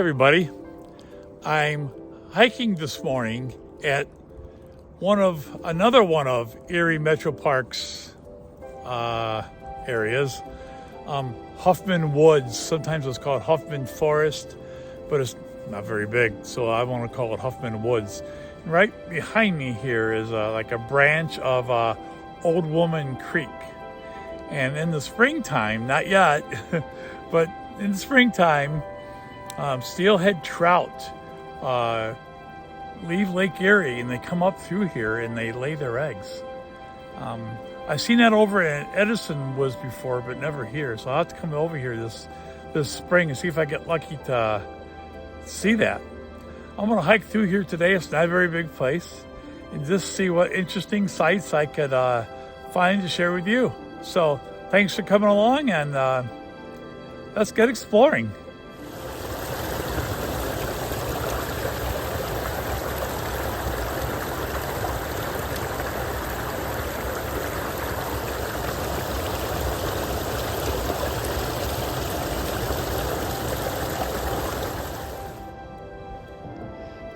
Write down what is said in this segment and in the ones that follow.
everybody. I'm hiking this morning at another one of Erie Metro Park's areas, Hoffman Woods. Sometimes it's called Hoffman Forest, but it's not very big, so I want to call it Hoffman Woods. And right behind me here is like a branch of Old Woman Creek. And in the springtime, not yet, but in the springtime, steelhead trout leave Lake Erie and they come up through here and they lay their eggs. I've seen that over in Edison Woods before, but never here. So I'll have to come over here this spring and see if I get lucky to see that. I'm going to hike through here today. It's not a very big place, and just see what interesting sights I could find to share with you. So thanks for coming along, and let's get exploring.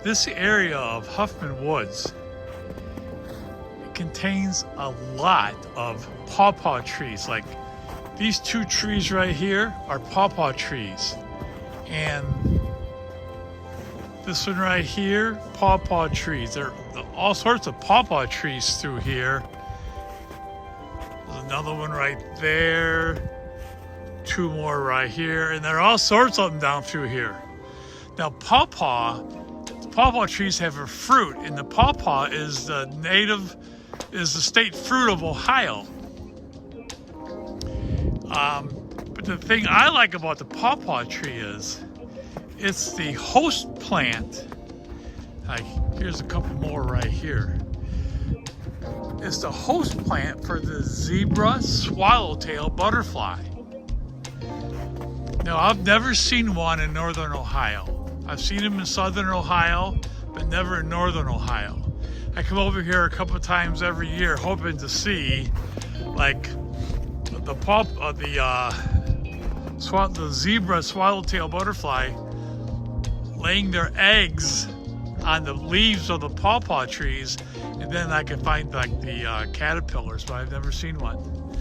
This area of Hoffman Woods contains a lot of pawpaw trees. Like these two trees right here are pawpaw trees, and this one right here, pawpaw trees. There are all sorts of pawpaw trees through here. There's another one right there, two more right here, and there are all sorts of them down through here. Now pawpaw trees have a fruit, and the pawpaw is the state fruit of Ohio. But the thing I like about the pawpaw tree is it's the host plant. Like, here's a couple more right here. It's the host plant for the zebra swallowtail butterfly. Now, I've never seen one in northern Ohio. I've seen them in southern Ohio, but never in northern Ohio. I come over here a couple of times every year hoping to see like the zebra swallowtail butterfly laying their eggs on the leaves of the pawpaw trees, and then I can find like the caterpillars, but I've never seen one.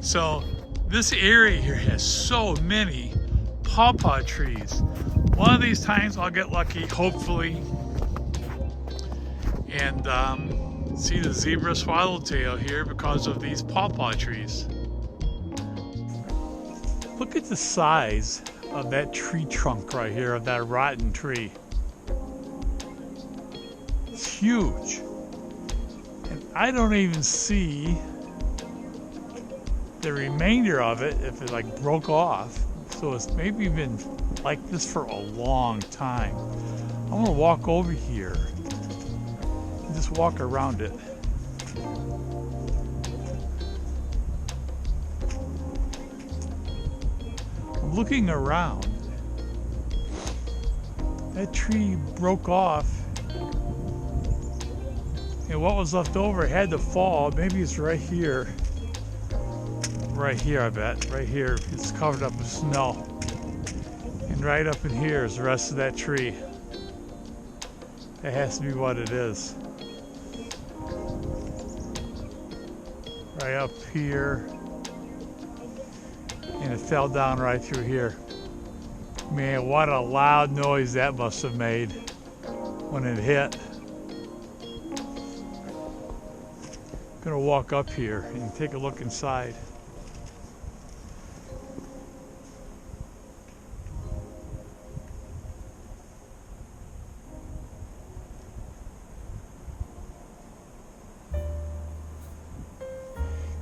So this area here has so many pawpaw trees. One of these times I'll get lucky, hopefully, and see the zebra swallowtail here because of these pawpaw trees. Look at the size of that tree trunk right here, of that rotten tree. It's huge. And I don't even see the remainder of it if it like broke off. So it's maybe been like this for a long time. I'm gonna walk over here and just walk around it. I'm looking around. That tree broke off, and what was left over had to fall. Maybe it's right here. Right here, I bet. Right here, it's covered up with snow. And right up in here is the rest of that tree. That has to be what it is. Right up here. And it fell down right through here. Man, what a loud noise that must have made when it hit. I'm gonna walk up here and take a look inside.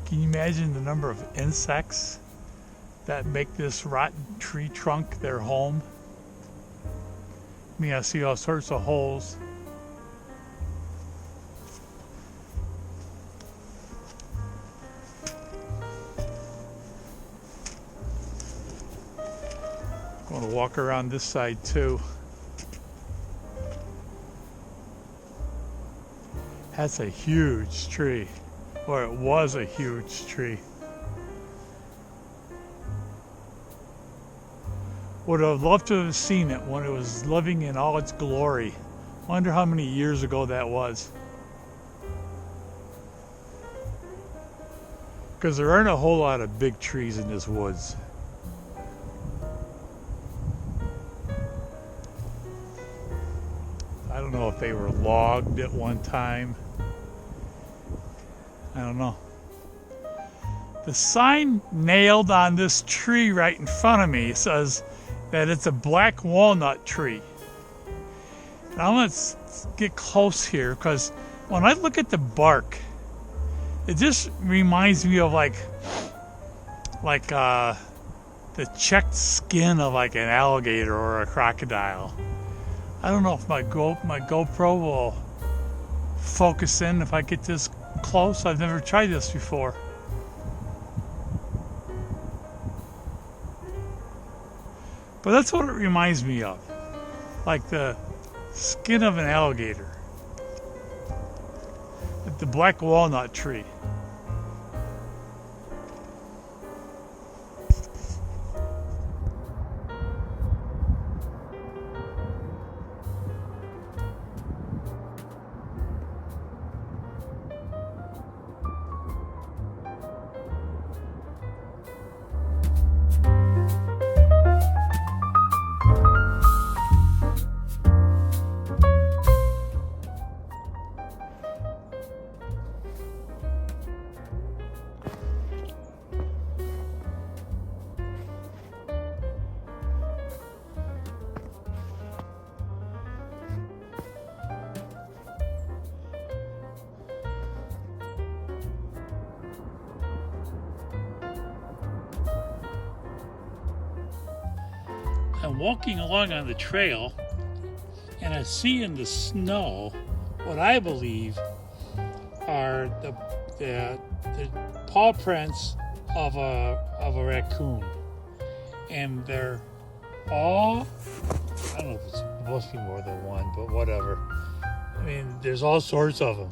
Can you imagine the number of insects that make this rotten tree trunk their home? I mean, I see all sorts of holes. I'm going to walk around this side too. That's a huge tree. Or it was a huge tree. Would have loved to have seen it when it was living in all its glory. Wonder how many years ago that was. Because there aren't a whole lot of big trees in this woods. I don't know if they were logged at one time. I don't know. The sign nailed on this tree right in front of me says that it's a black walnut tree. Now let's get close here, because when I look at the bark, it just reminds me of like the checked skin of like an alligator or a crocodile. I don't know if my GoPro will focus in if I get this close. I've never tried this before. But that's what it reminds me of. Like the skin of an alligator. The black walnut tree. I'm walking along on the trail, and I see in the snow what I believe are the paw prints of a raccoon, and they're all, I don't know if it must be more than one, but whatever. I mean, there's all sorts of them.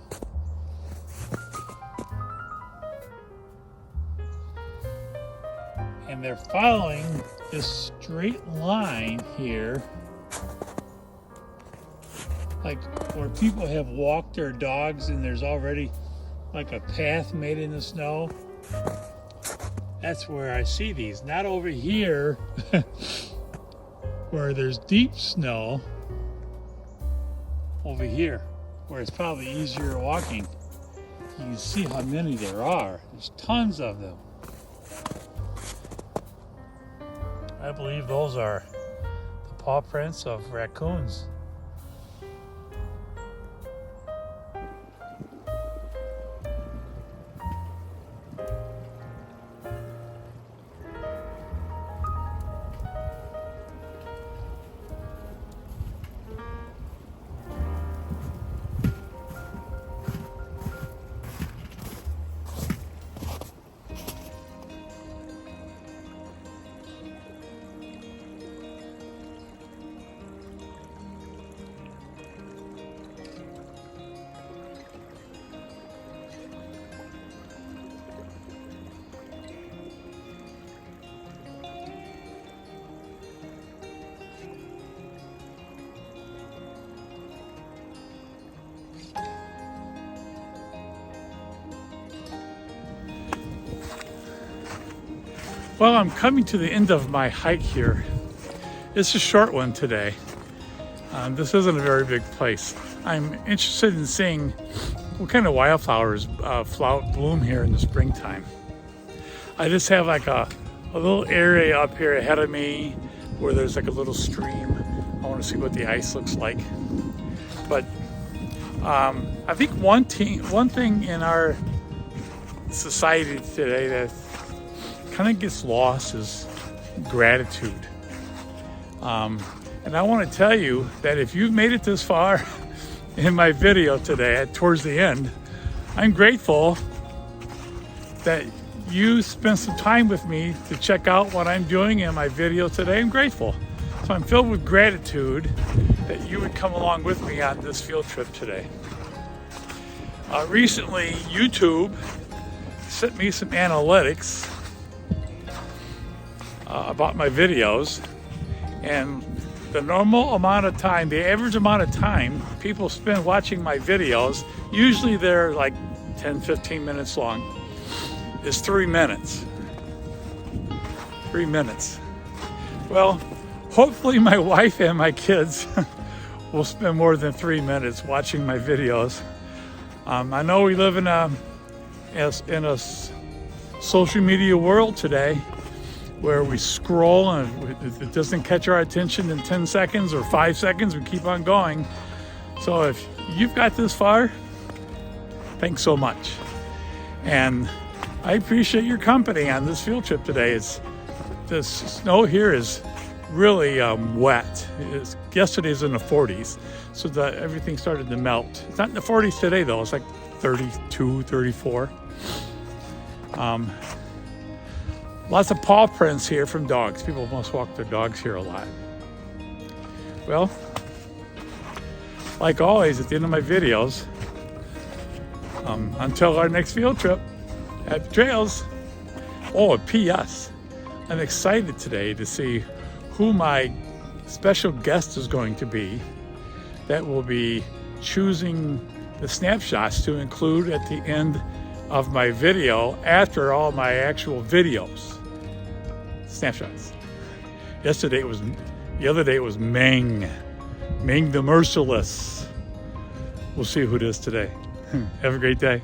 And they're following this straight line here, like where people have walked their dogs and there's already like a path made in the snow. That's where I see these, not over here where there's deep snow. Over here where it's probably easier walking. You can see how many there are. There's tons of them. I believe those are the paw prints of raccoons. Well, I'm coming to the end of my hike here. It's a short one today. This isn't a very big place. I'm interested in seeing what kind of wildflowers bloom here in the springtime. I just have like a little area up here ahead of me where there's like a little stream. I want to see what the ice looks like. But I think one thing in our society today that kind of gets lost is gratitude. And I want to tell you that if you've made it this far in my video today, towards the end, I'm grateful that you spent some time with me to check out what I'm doing in my video today. I'm grateful. So I'm filled with gratitude that you would come along with me on this field trip today. Recently, YouTube sent me some analytics about my videos, And the normal amount of time, the average amount of time people spend watching my videos, usually they're like 10, 15 minutes long, is 3 minutes. 3 minutes. Well, hopefully my wife and my kids will spend more than 3 minutes watching my videos. I know we live in a social media world today where we scroll and it doesn't catch our attention in 10 seconds or 5 seconds, we keep on going. So if you've got this far, thanks so much. And I appreciate your company on this field trip today. The snow here is really wet. Yesterday's in the 40s, so everything started to melt. It's not in the 40s today though, it's like 32, 34. Lots of paw prints here from dogs. People must walk their dogs here a lot. Well, like always at the end of my videos, until our next field trip at the trails. Oh, a P.S. I'm excited today to see who my special guest is going to be that will be choosing the snapshots to include at the end of my video after all my actual videos. Snapshots. The other day it was Meng the Merciless. We'll see who it is today. Have a great day.